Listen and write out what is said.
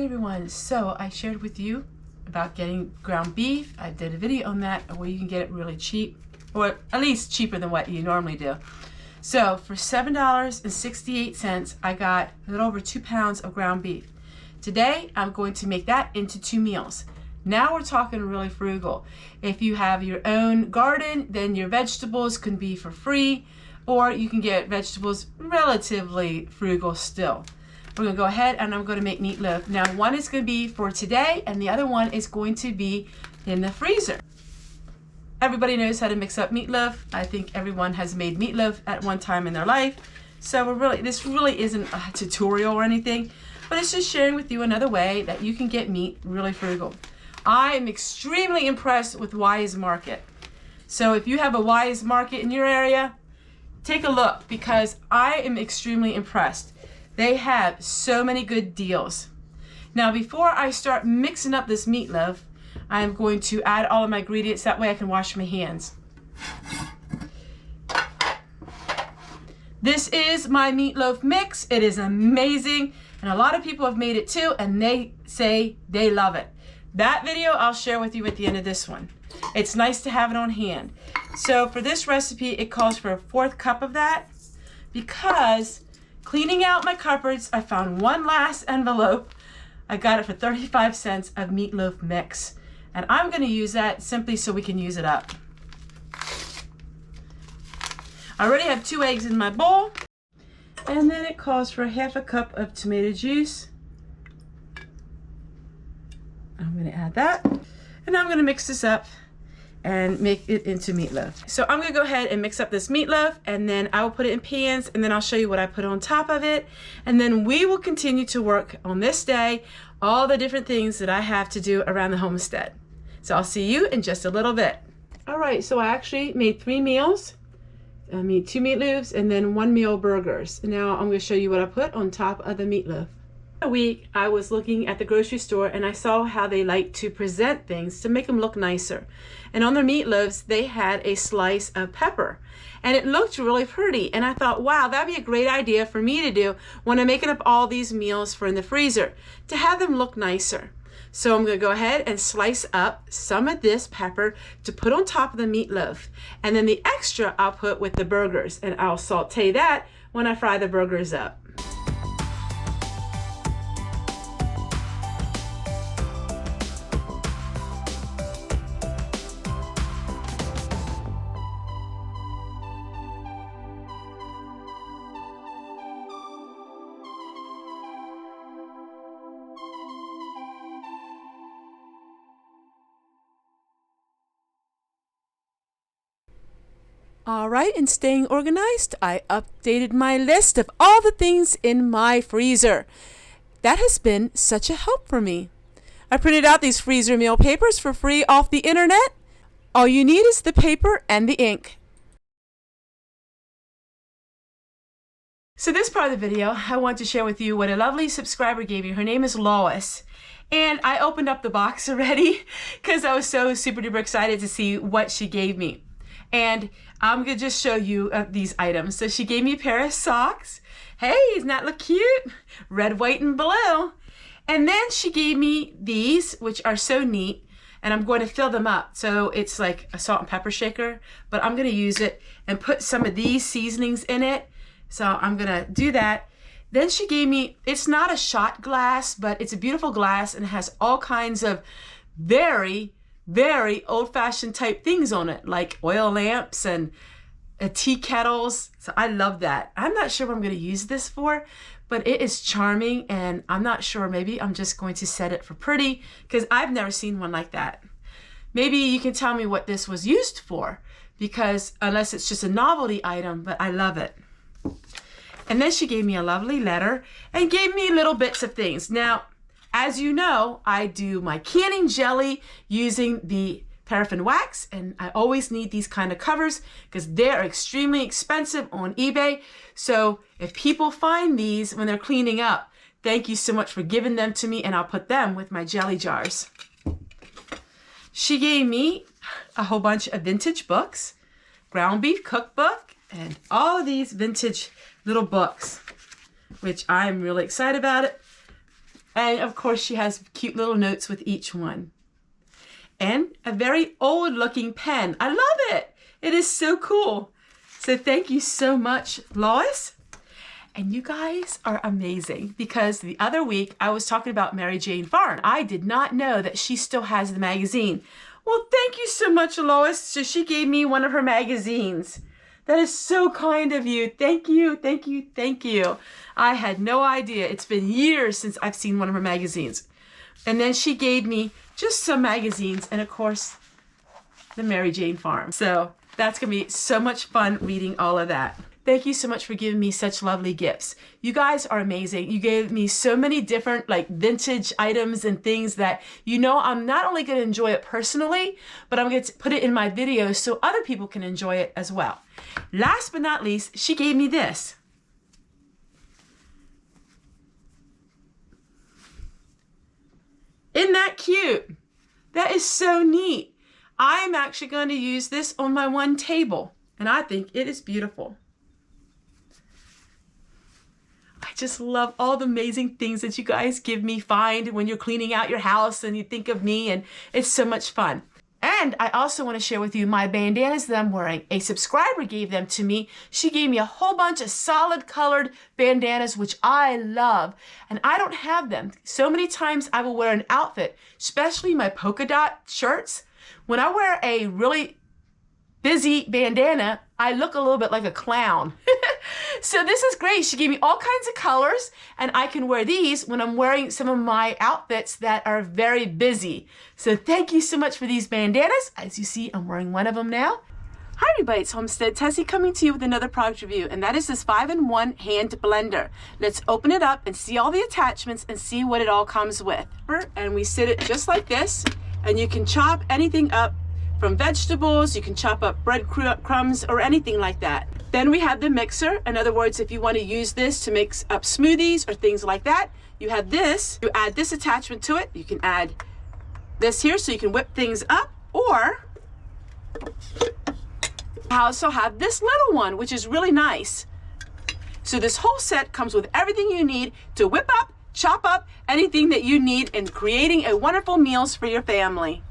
Alright everyone, so I shared with you about getting ground beef. I did a video on that where you can get it really cheap, or at least cheaper than what you normally do. So for $7.68 I got a little over 2 pounds of ground beef. Today I'm going to make that into 2 meals. Now we're talking really frugal. If you have your own garden, then your vegetables can be for free, or you can get vegetables relatively frugal still. We're going to go ahead and I'm going to make meatloaf. Now one is going to be for today and the other one is going to be in the freezer. Everybody knows how to mix up meatloaf. I think everyone has made meatloaf at one time in their life. So this really isn't a tutorial or anything, but it's just sharing with you another way that you can get meat really frugal. I am extremely impressed with Wise Market. So if you have a Wise Market in your area, take a look because I am extremely impressed. They have so many good deals. Now before I start mixing up this meatloaf, I'm going to add all of my ingredients, that way I can wash my hands. This is my meatloaf mix. It is amazing and a lot of people have made it too and they say they love it. That video I'll share with you at the end of this one. It's nice to have it on hand. So for this recipe it calls for a 1/4 cup of that because cleaning out my cupboards, I found one last envelope. I got it for 35 cents of meatloaf mix. And I'm going to use that simply so we can use it up. I already have 2 eggs in my bowl. And then it calls for 1/2 cup of tomato juice. I'm going to add that. And I'm going to mix this up and make it into meatloaf. So I'm gonna go ahead and mix up this meatloaf and then I will put it in pans and then I'll show you what I put on top of it. And then we will continue to work on this day, all the different things that I have to do around the homestead. So I'll see you in just a little bit. All right, so I actually made 3 meals. I made 2 meatloaves and then 1 meal burgers. Now I'm gonna show you what I put on top of the meatloaf. A week I was looking at the grocery store and I saw how they like to present things to make them look nicer. And on their meatloaves they had a slice of pepper and it looked really pretty, and I thought, wow, that'd be a great idea for me to do when I'm making up all these meals for in the freezer, to have them look nicer. So I'm going to go ahead and slice up some of this pepper to put on top of the meatloaf, and then the extra I'll put with the burgers and I'll saute that when I fry the burgers up. All right, and staying organized, I updated my list of all the things in my freezer. That has been such a help for me. I printed out these freezer meal papers for free off the internet. All you need is the paper and the ink. So this part of the video, I want to share with you what a lovely subscriber gave me. Her name is Lois. And I opened up the box already because I was so super duper excited to see what she gave me. And I'm going to just show you these items. So she gave me a pair of socks. Hey, doesn't that look cute? Red, white, and blue. And then she gave me these, which are so neat. And I'm going to fill them up. So it's like a salt and pepper shaker. But I'm going to use it and put some of these seasonings in it. So I'm going to do that. Then she gave me, it's not a shot glass, but it's a beautiful glass and it has all kinds of very old-fashioned type things on it, like oil lamps and tea kettles. So I love that. I'm not sure what I'm going to use this for, but it is charming, and I'm not sure, maybe I'm just going to set it for pretty because I've never seen one like that. Maybe you can tell me what this was used for, because unless it's just a novelty item, but I love it. And then she gave me a lovely letter and gave me little bits of things. Now, as you know, I do my canning jelly using the paraffin wax, and I always need these kind of covers because they're extremely expensive on eBay. So if people find these when they're cleaning up, thank you so much for giving them to me, and I'll put them with my jelly jars. She gave me a whole bunch of vintage books, ground beef cookbook, and all of these vintage little books, which I'm really excited about it. And of course she has cute little notes with each one. And a very old looking pen. I love it. It is so cool. So thank you so much, Lois. And you guys are amazing, because the other week I was talking about Mary Jane Farn. I did not know that she still has the magazine. Well, thank you so much, Lois. So she gave me one of her magazines. That is so kind of you. Thank you, thank you, thank you. I had no idea. It's been years since I've seen one of her magazines. And then she gave me just some magazines, and of course, the Mary Jane Farm. So that's gonna be so much fun reading all of that. Thank you so much for giving me such lovely gifts. You guys are amazing. You gave me so many different like vintage items and things that, you know, I'm not only gonna enjoy it personally, but I'm gonna put it in my videos so other people can enjoy it as well. Last but not least, she gave me this. Isn't that cute? That is so neat. I'm actually going to use this on my one table, and I think it is beautiful. I just love all the amazing things that you guys give me, find when you're cleaning out your house and you think of me, and it's so much fun. And I also want to share with you my bandanas that I'm wearing. A subscriber gave them to me. She gave me a whole bunch of solid colored bandanas, which I love. And I don't have them. So many times I will wear an outfit, especially my polka dot shirts. When I wear a really busy bandana, I look a little bit like a clown. So this is great. She gave me all kinds of colors, and I can wear these when I'm wearing some of my outfits that are very busy. So thank you so much for these bandanas. As you see, I'm wearing one of them now. Hi everybody, it's Homestead Tessie coming to you with another product review, and that is this 5-in-1 hand blender. Let's open it up and see all the attachments and see what it all comes with. And we sit it just like this, and you can chop anything up from vegetables, you can chop up bread crumbs or anything like that. Then we have the mixer. In other words, if you want to use this to mix up smoothies or things like that, you have this. You add this attachment to it. You can add this here so you can whip things up, or I also have this little one, which is really nice. So this whole set comes with everything you need to whip up, chop up anything that you need in creating a wonderful meals for your family.